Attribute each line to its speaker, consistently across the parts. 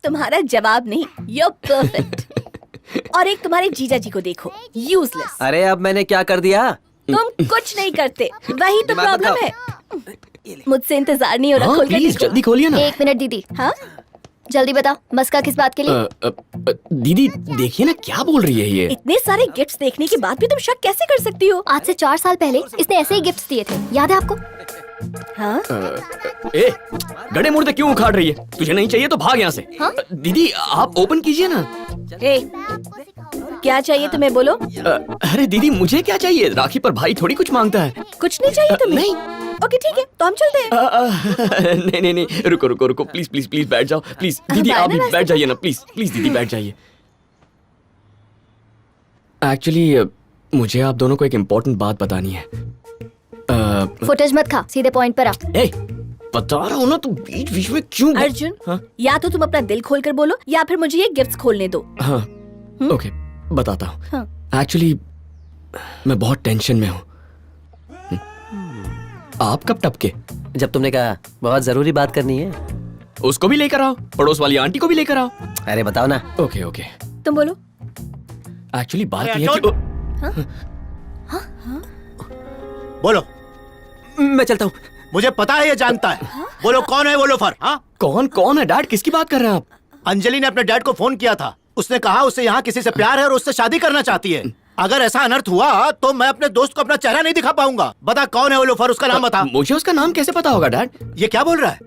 Speaker 1: तुम्हारा जवाब नहीं, you're perfect। और एक तुम्हारे जीजा जी को देखो, यूजलेस।
Speaker 2: अरे अब मैंने क्या कर दिया?
Speaker 1: तुम कुछ नहीं करते, वही तो प्रॉब्लम है। मुझसे इंतजार नहीं हो रहा, खोल के
Speaker 3: प्लीज
Speaker 1: देखो।
Speaker 3: जल्दी खोलिए ना।
Speaker 4: 1 मिनट दीदी,
Speaker 1: हाँ
Speaker 4: जल्दी बता, मस्का किस बात के लिए?
Speaker 3: दीदी देखिए ना क्या बोल रही है ये।
Speaker 1: इतने सारे गिफ्ट्स देखने के बाद भी तुम शक कैसे कर सकती हो?
Speaker 4: आज से 4 साल पहले इसने ऐसे ही गिफ्ट्स दिए थे, याद है आपको?
Speaker 1: हाँ
Speaker 3: ए, गड़े मुर्दे क्यों उखाड़ रही है? तुझे नहीं चाहिए तो भाग यहाँ से।
Speaker 4: हाँ?
Speaker 3: दीदी आप ओपन कीजिए ना।
Speaker 1: हे, क्या चाहिए तुम्हें, बोलो।
Speaker 3: अरे दीदी मुझे क्या चाहिए? राखी पर भाई थोड़ी कुछ मांगता है।
Speaker 1: कुछ नहीं चाहिए तुम्हें?
Speaker 3: नहीं।
Speaker 1: ओके ठीक है, तो हम चलते हैं।
Speaker 3: नहीं नहीं नहीं, रुको रुको रुको, प्लीज प्लीज प्लीज बैठ जाओ प्लीज। दीदी
Speaker 1: बाय
Speaker 3: आप
Speaker 1: ना
Speaker 3: भी
Speaker 1: रास्ते
Speaker 3: बैठ जाइए ना, प्लीज प्लीज दीदी बैठ जाइए। एक्चुअली मुझे आप दोनों को एक इम्पोर्टेंट बात बतानी है।
Speaker 4: फुटेज मत खा, सीधे पॉइंट पर आ।
Speaker 3: ए, बता रहा हूँ ना, तो बीच बीच में क्यों?
Speaker 1: अर्जुन,
Speaker 3: हाँ?
Speaker 1: या तो तुम अपना दिल खोल कर बोलो या फिर मुझे ये गिफ्ट्स खोलने दो।
Speaker 3: हाँ ओके बताता हूँ।
Speaker 1: हाँ।
Speaker 3: एक्चुअली मैं बहुत टेंशन में हूँ। आप कब टपके?
Speaker 2: जब तुमने कहा बहुत जरूरी बात करनी है।
Speaker 3: उसको भी लेकर आओ, पड़ोस वाली आंटी को भी लेकर आओ।
Speaker 2: अरे बताओ ना।
Speaker 3: Okay okay.
Speaker 1: तुम बोलो।
Speaker 3: एक्चुअली बात ये है कि
Speaker 5: बोलो।
Speaker 2: मैं चलता हूँ।
Speaker 5: मुझे पता है, ये जानता है। बोलो कौन है वो लोफर? हाँ,
Speaker 3: कौन कौन है डैड? किसकी बात कर रहे हैं आप?
Speaker 5: अंजलि ने अपने डैड को फोन किया था। उसने कहा उसे यहाँ किसी से प्यार है और उससे शादी करना चाहती है। अगर ऐसा अनर्थ हुआ तो मैं अपने दोस्त को अपना चेहरा नहीं दिखा पाऊंगा। बता कौन है वो लोफर, उसका नाम बता।
Speaker 3: मुझे उसका नाम कैसे पता होगा डैड?
Speaker 5: ये क्या बोल रहा है?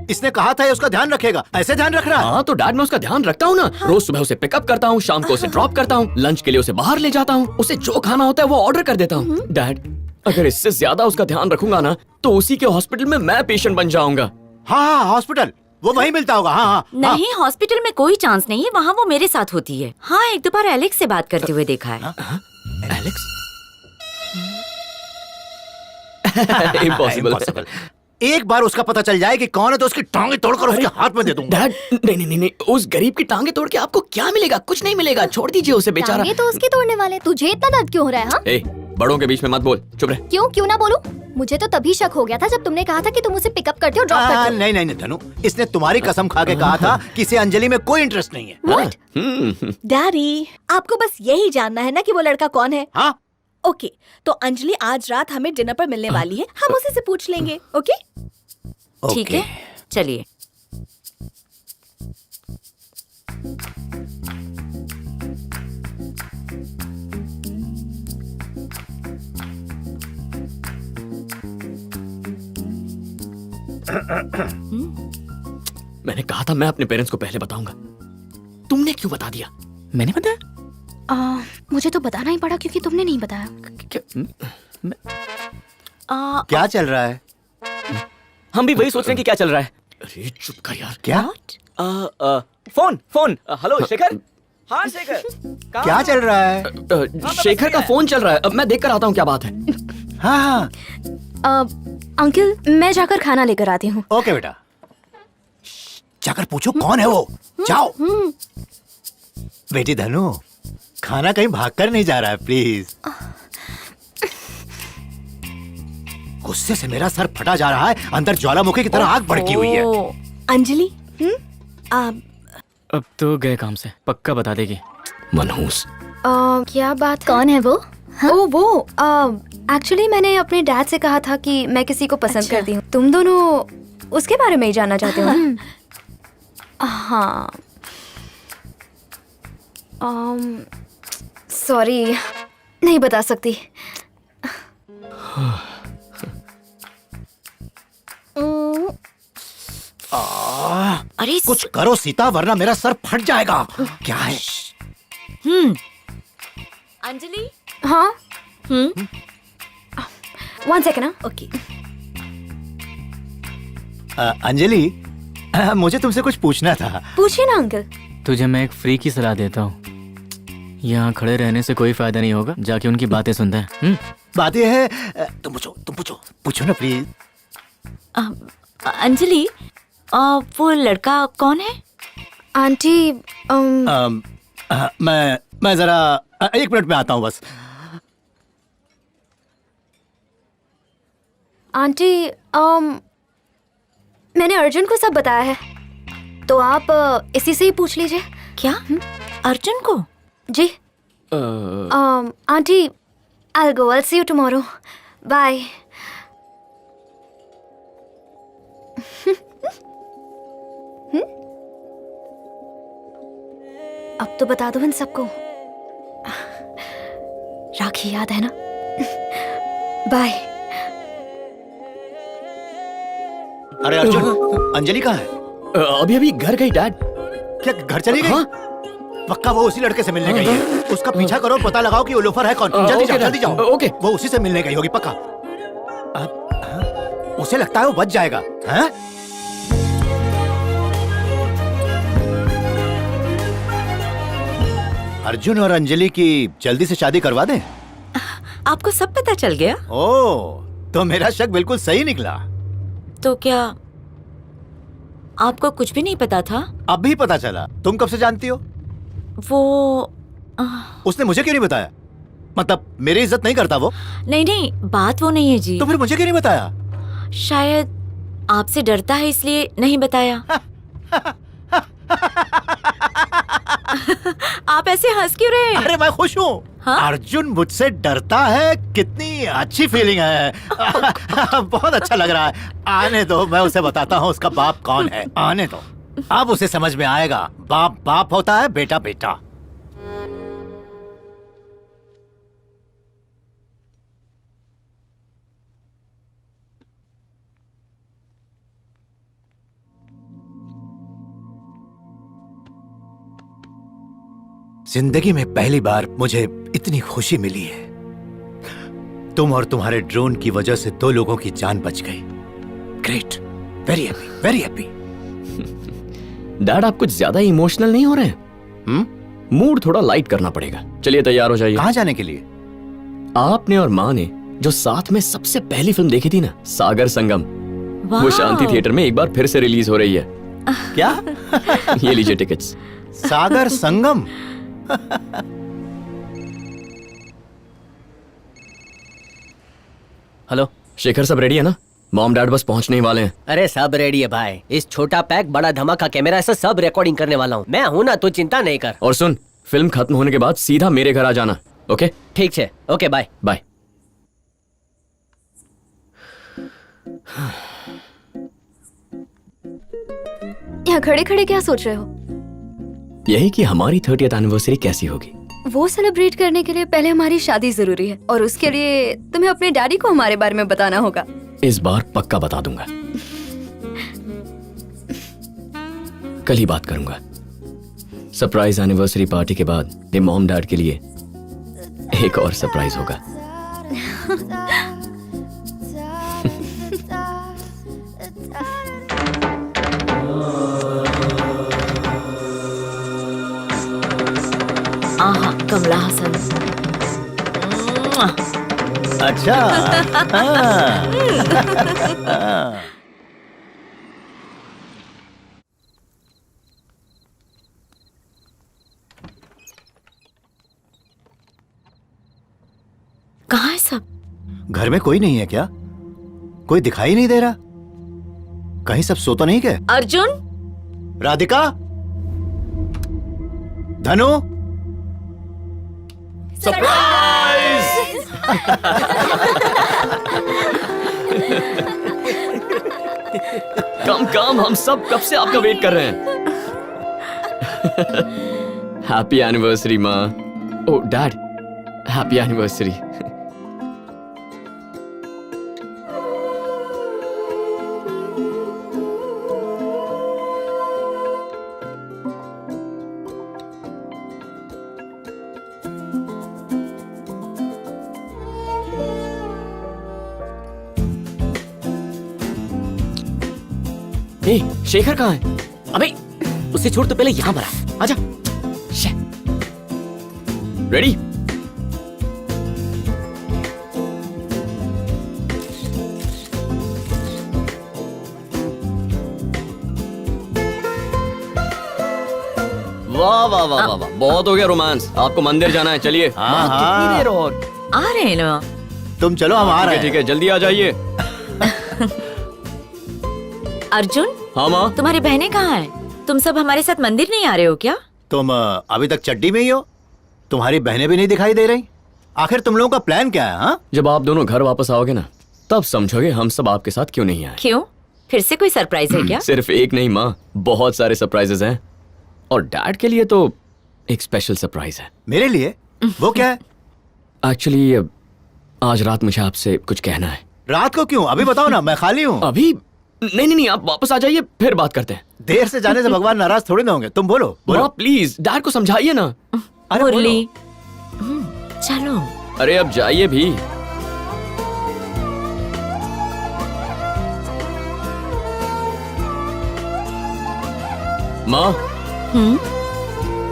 Speaker 5: इसने कहा था ये उसका ध्यान रखेगा, ऐसे ध्यान रख रहा है?
Speaker 3: हाँ तो डैड मैं उसका ध्यान रखता हूँ ना। रोज सुबह उसे पिकअप करता हूँ, शाम को उसे ड्रॉप करता हूँ, लंच के लिए उसे बाहर ले जाता हूँ, उसे जो खाना होता है वो ऑर्डर कर देता हूँ। डैड अगर इससे ज्यादा उसका ध्यान रखूंगा ना तो उसी के हॉस्पिटल में मैं पेशेंट बन जाऊंगा।
Speaker 5: हाँ हाँ, हॉस्पिटल वो वहीं मिलता होगा। हाँ हाँ
Speaker 6: नहीं, हॉस्पिटल में कोई चांस नहीं है, वहाँ वो मेरे साथ होती है। हाँ, एक दो बार एलेक्स से बात करते हुए देखा है।
Speaker 3: एलेक्स? इम्पॉसिबल।
Speaker 5: एक बार उसका पता चल जाए कि कौन है तो उसकी टांगे तोड़कर उसके हाथ में दे दूंगा।
Speaker 3: डैड नहीं नहीं नहीं नहीं, उस गरीब की टांगे तोड़ के आपको क्या मिलेगा? कुछ नहीं मिलेगा, छोड़ दीजिए उसे बेचारा।
Speaker 4: ये तो उसके तोड़ने वाले, तुझे इतना दर्द क्यों हो रहा है? हाँ
Speaker 3: ए, बड़ों के बीच में मत बोल, चुप रह।
Speaker 4: क्यों ना बोलूं? मुझे तो तभी शक हो गया था जब तुमने कहा था कि तुम उसे पिकअप करते हो, ड्रॉप करते हो।
Speaker 5: नहीं नहीं नहीं धनु, इसने तुम्हारी कसम खा के कहा था कि इसे अंजलि में कोई इंटरेस्ट नहीं है।
Speaker 4: What?
Speaker 1: डैडी, आपको बस यही जानना है ना कि वो लड़का कौन है?
Speaker 5: हाँ
Speaker 1: ओके, तो अंजलि आज रात हमें डिनर पर मिलने वाली है, हम उसी से पूछ लेंगे। ओके
Speaker 6: ठीक है, चलिए।
Speaker 3: मैंने कहा था मैं अपने पेरेंट्स को पहले बताऊंगा। तुमने क्यों बता दिया?
Speaker 7: मैंने बताया?
Speaker 4: मुझे तो बताना ही पड़ा क्योंकि तुमने नहीं बताया।
Speaker 5: क्या चल रहा है?
Speaker 2: हम भी वही सोच रहे हैं कि क्या चल रहा है।
Speaker 3: अरे चुप कर यार।
Speaker 5: क्या
Speaker 2: फोन हेलो शेखर। हाँ शेखर,
Speaker 5: क्या चल रहा है?
Speaker 3: शेखर का फोन चल रहा है। अब मैं देख कर आता हूँ क्या बात है।
Speaker 5: हाँ हाँ
Speaker 4: अंकल, मैं जाकर खाना लेकर आती हूँ।
Speaker 5: ओके बेटा, जाकर पूछो कौन है वो। जाओ। बेटी धनु, खाना कहीं भागकर नहीं जा रहा है, प्लीज। गुस्से से मेरा सर फटा जा रहा है, अंदर ज्वालामुखी की तरह आग भड़की हुई है।
Speaker 1: अंजलि,
Speaker 7: अब तो गए काम से, पक्का बता देगी।
Speaker 3: मनहूस।
Speaker 4: क्या बात? कौन है वो? ओ वो एक्चुअली मैंने अपने डैड से कहा था कि मैं किसी को पसंद करती हूँ। तुम दोनों उसके बारे में ही जानना चाहते हो ना? हाँ। सॉरी, नहीं बता सकती।
Speaker 6: अरे
Speaker 5: कुछ करो सीता, वरना मेरा सर फट जाएगा। क्या है?
Speaker 6: अंजलि।
Speaker 4: हाँ। 1 सेकेंड। ना
Speaker 1: ओके।
Speaker 5: अंजलि, मुझे तुमसे कुछ पूछना था।
Speaker 4: पूछिए ना अंकल।
Speaker 7: तुझे मैं एक फ्री की सलाह देता हूँ, यहाँ खड़े रहने से कोई फायदा नहीं होगा, जाके उनकी बातें सुनता है।
Speaker 5: बात यह है, तुम पूछो ना प्लीज।
Speaker 6: अंजलि, वो लड़का कौन है?
Speaker 4: आंटी,
Speaker 5: मैं जरा 1 मिनट में आता हूँ बस।
Speaker 4: आंटी, मैंने अर्जुन को सब बताया है। तो आप इसी से ही पूछ लीजिए।
Speaker 6: क्या अर्जुन को?
Speaker 4: जी aunty, I'll go. I'll see you tomorrow. Bye. अब तो बता दो इन सबको। राखी याद है ना? बाय।
Speaker 5: अरे अर्जुन, अंजलि कहाँ है?
Speaker 3: अभी अभी घर गई डैड।
Speaker 5: क्या घर चली गई?
Speaker 3: हाँ।
Speaker 5: पक्का वो उसी लड़के से मिलने गई है। उसका पीछा करो और पता लगाओ कि वो लोफर है कौन। जल्दी जाओ, जल्दी जाओ।
Speaker 3: ओके।
Speaker 5: वो उसी से मिलने गई होगी पक्का। उसे लगता है वो बच जाएगा। हैं? अर्जुन और अंजलि की जल्दी से शादी करवा दें?
Speaker 6: आपको सब पता चल गया?
Speaker 5: ओह, तो मेरा शक बिल्कुल सही निकला।
Speaker 6: तो क्या आपको कुछ भी नहीं पता था?
Speaker 5: अब भी पता चला? तुम कब से जानती हो?
Speaker 6: वो
Speaker 5: उसने मुझे क्यों नहीं बताया? मतलब मेरी इज्जत नहीं करता वो?
Speaker 6: नहीं, बात वो नहीं है जी।
Speaker 5: तो फिर मुझे क्यों नहीं बताया?
Speaker 6: शायद आपसे डरता है इसलिए नहीं बताया। आप ऐसे हंस क्यों रहे हैं?
Speaker 5: अरे मैं खुश हूँ।
Speaker 6: हाँ?
Speaker 5: अर्जुन मुझसे डरता है, कितनी अच्छी फीलिंग है। बहुत अच्छा लग रहा है। आने दो, मैं उसे बताता हूँ उसका बाप कौन है। आने दो, अब उसे समझ में आएगा। बाप बाप होता है, बेटा बेटा। जिंदगी में पहली बार मुझे इतनी खुशी मिली है। तुम और तुम्हारे ड्रोन की वजह से 2 लोगों की जान बच गई। Great, very happy, very happy.
Speaker 3: Dad आप कुछ ज्यादा इमोशनल नहीं हो रहे हैं? मूड थोड़ा लाइट करना पड़ेगा। चलिए तैयार हो जाइए।
Speaker 5: कहाँ जाने के लिए?
Speaker 3: आपने और माँ ने जो साथ में सबसे पहली फिल्म देखी थी ना, सागर संगम, वो
Speaker 6: वाह।
Speaker 3: शांति थिएटर में एक बार फिर से रिलीज हो रही है।
Speaker 5: क्या?
Speaker 3: ये लीजिए टिकट्स।
Speaker 5: सागर संगम?
Speaker 2: हेलो।
Speaker 3: शेखर सब रेडी है ना? मॉम डैड बस पहुंचने ही वाले हैं।
Speaker 2: अरे सब रेडी है भाई। इस छोटा पैक बड़ा धमाका कैमरा ऐसा सब रिकॉर्डिंग करने वाला हूँ। मैं हूँ ना, तो चिंता नहीं कर।
Speaker 3: और सुन, फिल्म खत्म होने के बाद सीधा मेरे घर आ जाना। ओके?
Speaker 2: ठीक है, ओके बाय।
Speaker 3: बाय।
Speaker 4: यहाँ खड़े खड़े क्या सोच रहे हो?
Speaker 3: यही कि हमारी 30th एनिवर्सरी कैसी होगी।
Speaker 4: वो सेलिब्रेट करने के लिए पहले हमारी शादी जरूरी है, और उसके लिए तुम्हें अपने डैडी को हमारे बारे में बताना होगा।
Speaker 3: इस बार पक्का बता दूंगा। कल ही बात करूंगा। सरप्राइज एनिवर्सरी पार्टी के बाद मेरे मॉम डैड के लिए एक और सरप्राइज होगा।
Speaker 6: आहा, कमला हसन।
Speaker 5: अच्छा।
Speaker 6: कहाँ है सब?
Speaker 5: घर में कोई नहीं है क्या? कोई दिखाई नहीं दे रहा? कहीं सब सो तो नहीं गए?
Speaker 6: अर्जुन,
Speaker 5: राधिका, धनु,
Speaker 3: कम कम, हम सब कब से आपका वेट कर रहे हैं। हैप्पी एनिवर्सरी माँ। ओ डैड, हैप्पी एनिवर्सरी। ए, शेखर कहाँ है?
Speaker 2: अबे उसे छोड़, तो पहले यहाँ पर आजा।
Speaker 3: रेडी? वाह वाह वाह वाह वाह, बहुत हो गया रोमांस। आपको मंदिर जाना है, चलिए।
Speaker 5: हाँ
Speaker 2: कितनी
Speaker 5: हाँ,
Speaker 2: देर और?
Speaker 6: आ रहे हैं ना?
Speaker 5: तुम चलो, हम आ रहे
Speaker 3: ठीक
Speaker 5: हैं।
Speaker 3: है, जल्दी आ जाइए।
Speaker 6: अर्जुन,
Speaker 3: हाँ माँ।
Speaker 6: तुम्हारी बहनें कहाँ हैं? तुम सब हमारे साथ मंदिर नहीं आ रहे हो क्या?
Speaker 5: तुम अभी तक चड्डी में ही हो? तुम्हारी बहनें भी नहीं दिखाई दे रही? आखिर तुम लोगों का प्लान क्या है? हाँ,
Speaker 3: जब आप दोनों घर वापस आओगे ना, तब समझोगे हम सब आपके साथ क्यों नहीं आए।
Speaker 6: क्यों? फिर से कोई सरप्राइज है क्या?
Speaker 3: सिर्फ एक नहीं माँ, बहुत सारे सरप्राइजेस हैं। और डैड के लिए तो एक स्पेशल सरप्राइज है।
Speaker 5: मेरे लिए? वो क्या है?
Speaker 3: एक्चुअली आज रात मुझे आपसे कुछ कहना है।
Speaker 5: रात को क्यों? अभी बताओ ना, मैं खाली हूँ।
Speaker 3: अभी नहीं, आप वापस आ जाइए, फिर बात करते हैं।
Speaker 5: देर से जाने से भगवान नाराज थोड़ी ना होंगे। तुम बोलो
Speaker 3: माँ
Speaker 5: बोलो।
Speaker 3: प्लीज डैड को समझाइए ना।
Speaker 5: अरे
Speaker 6: मुरली, चलो।
Speaker 3: अरे अब जाइए भी। माँ,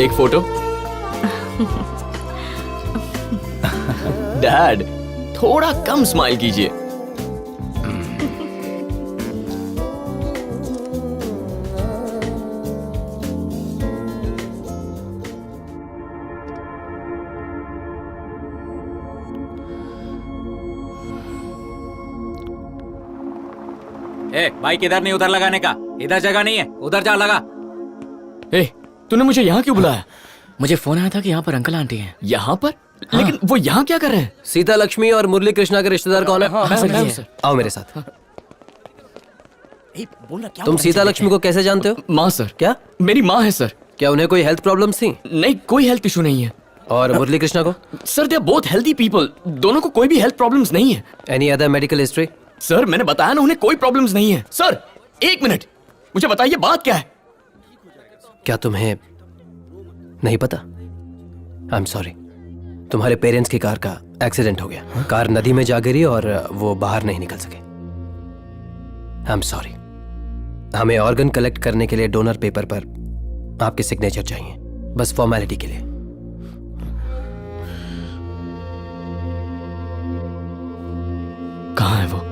Speaker 3: एक फोटो। डैड थोड़ा कम स्माइल कीजिए।
Speaker 8: बाइक इधर नहीं, उधर लगाने का। इधर जगह नहीं है, उधर जा लगा।
Speaker 3: ए, तूने मुझे यहाँ क्यों बुलाया?
Speaker 7: मुझे फोन आया था कि यहाँ पर अंकल आंटी हैं।
Speaker 3: यहाँ पर? लेकिन वो यहाँ क्या कर रहे हैं?
Speaker 2: सीता लक्ष्मी और मुरली कृष्णा के रिश्तेदार कौन है?
Speaker 7: सर।
Speaker 2: आओ मेरे साथ। तुम सीता लक्ष्मी को कैसे जानते हो?
Speaker 3: माँ सर।
Speaker 2: क्या?
Speaker 3: मेरी माँ है सर।
Speaker 2: क्या उन्हें कोई हेल्थ प्रॉब्लम्स थी?
Speaker 3: नहीं, कोई हेल्थ इशू नहीं है।
Speaker 2: और मुरली कृष्णा को?
Speaker 3: Sir they are both healthy people, दोनों को कोई भी हेल्थ प्रॉब्लम्स नहीं है।
Speaker 2: Any other medical history?
Speaker 3: Sir मैंने बताया ना, उन्हें कोई प्रॉब्लम्स नहीं है। सर एक मिनट, मुझे बताइए बात क्या है?
Speaker 2: क्या तुम्हें नहीं पता? आई एम सॉरी, तुम्हारे पेरेंट्स की कार का एक्सीडेंट हो गया। कार नदी में जा गिरी और वो बाहर नहीं निकल सके। I am sorry. हमें ऑर्गन कलेक्ट करने के लिए डोनर पेपर पर आपके सिग्नेचर चाहिए, बस फॉर्मेलिटी के लिए।
Speaker 3: कहाँ है वो?